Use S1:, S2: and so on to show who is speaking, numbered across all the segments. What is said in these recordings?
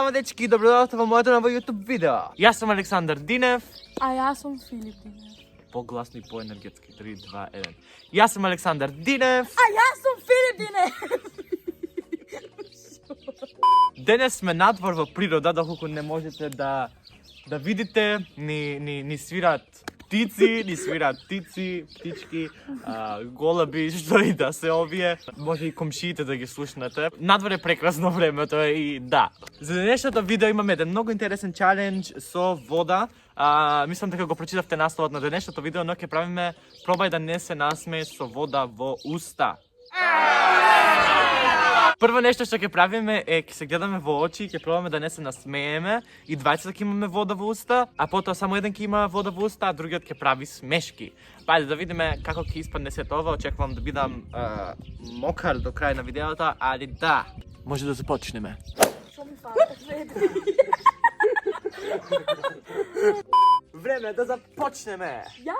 S1: Ćao dečki, dobrodošli v moje novo YouTube video. Ja sam Aleksandar Dinev.
S2: A ja sam Filip Dinev.
S1: Poglasni po energetski, 3, 2, 1. Ja sam Aleksandar Dinev.
S2: A ja sam Filip Dinev.
S1: Danes sme nadvor v priroda, dokako ne možete da vidite, ni svirat ptici, ni svirat ptički, golabi, što i da se ovije. Može i komšijite da gi slušnate. Nadvor je prekrasno vreme, to je i da. Za današnjето video imam jedan mnogo interesan challenge so voda. Mislim da kako pročitavte naslovot na današnjето video, no ke pravime, probaj da ne se nasmeje so voda vo usta. Prvo nešto što ke pravime je ke se gledame vo oči i ke probame da ne se nasmejeme i dvajca ke imame voda v usta, a potom samo jedan ke ima voda v usta, a drugi ke pravi smeški. Pa ajde da vidime kako ke ispadne sve to, očekujem da budem mokar do kraja na videota, ali da, može da započneme.
S2: Što mi fala?
S1: Vreme da započneme!
S2: Ja!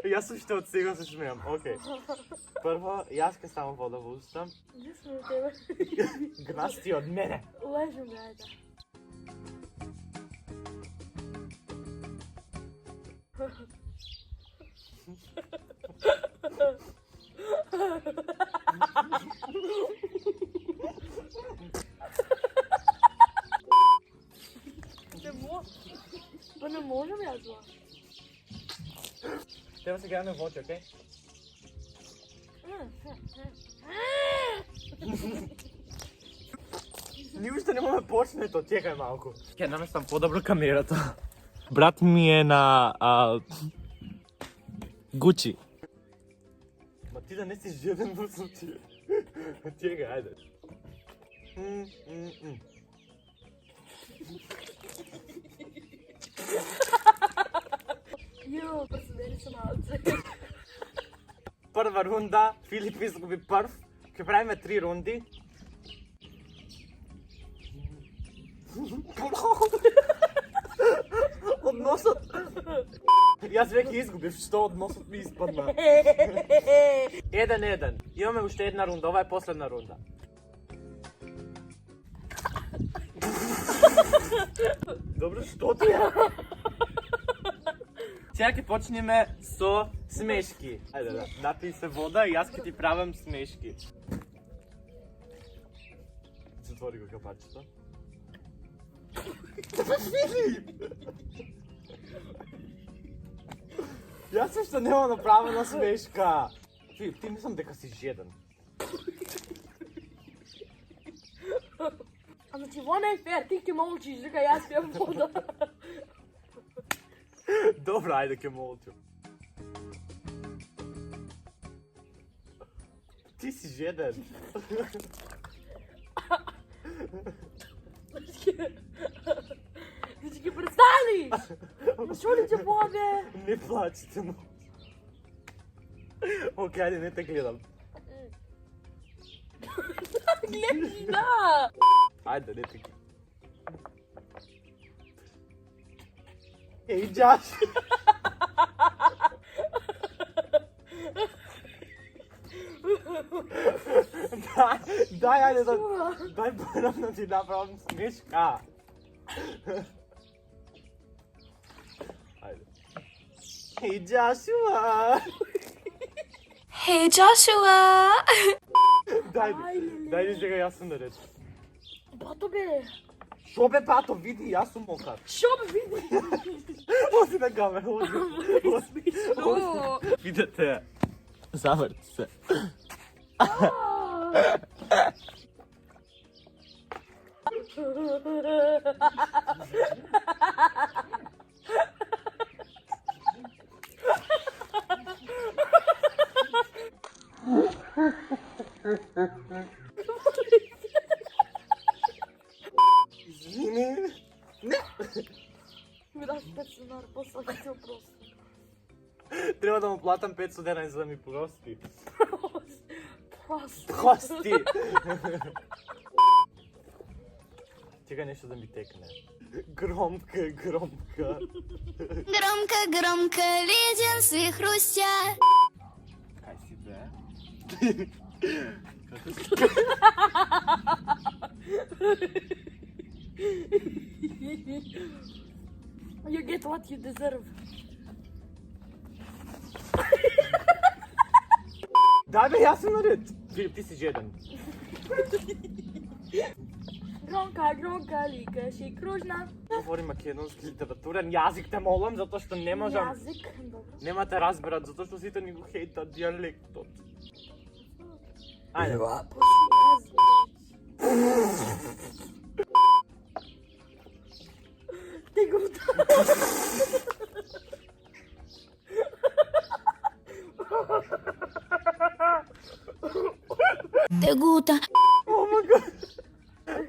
S1: Ja sam što od svega se smijem, okej. Prvo, ja ska stavim voda v usta.
S2: Gdje smo u tebe?
S1: Glas ti od mene.
S2: Ležim gajda. Pa ne možem ja zla.
S1: Treba se gledame v oči, okej? Ni ušte ne mome počne to, čekaj malko. Ja namestam podobro kamerata. Brat mi je na Gucci. Ma ti da ne si želen v slučaju. Čekaj, ajde.
S2: Jo, presedeli se malce.
S1: Prva runda, Filip izgubi prv, ke pravime 3 rundi. Od nosa... Jaz vek izgubiš, što od nosa mi ispadna. 1-1. Imame ušte jedna runda, ova je posledna runda. Dobro, što ti je? Сега ќе почнеме со смешки. Ајде да, напи се вода и јас ќе ти правам смешки. Затвори го капачето. Филип! Јас уште нема направена смешка. Филип, ти мислам дека си жеден.
S2: A znači, ovo ne je fair, ti ke molčiš, da ga ja spijem voda.
S1: Dobro, ajde ke molču. Ti si žeden.
S2: Znači, ke prestaniš! Što li će vode?
S1: Ne plačite mu. Okej, ajde, ne te gledam.
S2: Gledaš, da!
S1: Ajde, ne te gledam. Ej, Josh! Daj, ajde da... Daj ponovno ti napravim smeška. Ajde. Hej, Joshua!
S3: Hey Joshua!
S1: Daj mi čega, ja sam da reći.
S2: Pa to be!
S1: Što be pato, vidi, ja sam mokar.
S2: Što be vidi?
S1: Ozi na kameru, ozi. Vidite, zavrti se. Izvini. Ne.
S2: Mi daš 500 dinara, posla ga ti oprosti.
S1: Treba da mu platam 500 dinara za da mi prosti.
S2: Prosti.
S1: Prosti. Čekaj nešto da mi tekne. Громко, громко.
S3: Громко, громко, леденцы хрустят.
S1: Kaj si be?
S2: You get what you deserve.
S1: Daj me, ja sam na red. Filip, ti si žedan.
S2: Gronka, lika si kružna.
S1: Govorim makedonski literaturan jezik, te molim, zato što ne možem.
S2: Jazik, dobro.
S1: Nemate razberat, zato što svi ni go hejta dijalektot. Ajde.
S2: Te guta.
S3: Te gusta.
S1: Oh my god.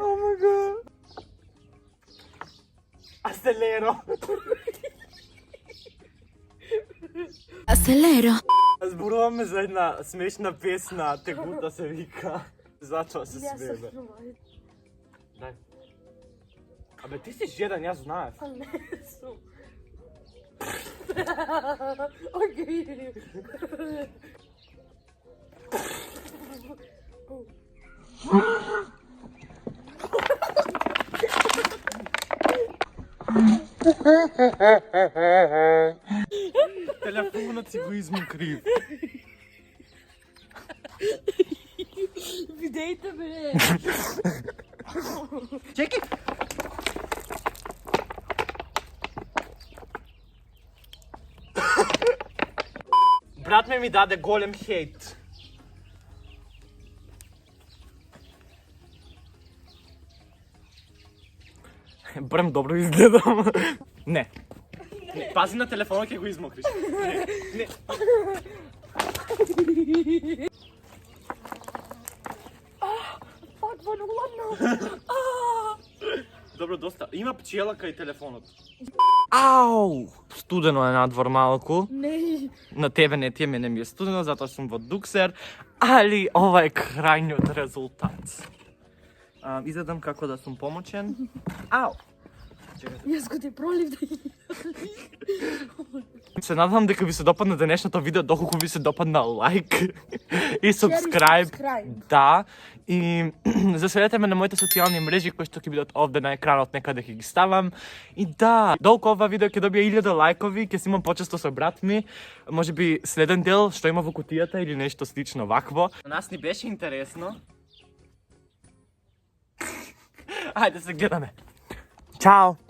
S1: Oh my god. Acelero.
S3: Acelero.
S1: Zbudila me za jedna smešna pesna, Te guta se vika. Začela se
S2: Ja sam
S1: smeme.
S2: čuvaj.
S1: Daj. Abe, ti si žedan, ja znaš.
S2: Pa ne su. Okej.
S1: Telefonът си го измокри.
S2: Видейте ме.
S1: Чекай! Брат ми даде голем хейт. Брем, добро изгледам. Не. Не, пази на телефона, ќе го измокриш. Не.
S2: Fuck, vad ladno.
S1: Добро, доста. Има пчела кај телефонот. Ау! Студено е надвор малку.
S2: Не.
S1: На тебе не ти мене ми е студено, затоа сум во дуксер, али ова е крајниот резултат. Изгледам како да сум помочен. Ау!
S2: Јас го ти пролив да
S1: Се надам дека ви се допадна денешното видео, доколку ви се допадна лайк и subscribe. Да, и заследете ме на моите социјални мрежи кои што ќе бидат овде на екранот, некаде ќе ги ставам. И да, доколку ова видео ќе добие 1000 лајкови, ќе снимам почесто со брат ми, може би следен дел што има во кутијата или нешто слично вакво. На нас ни беше интересно. Ајде се гледаме. Чао!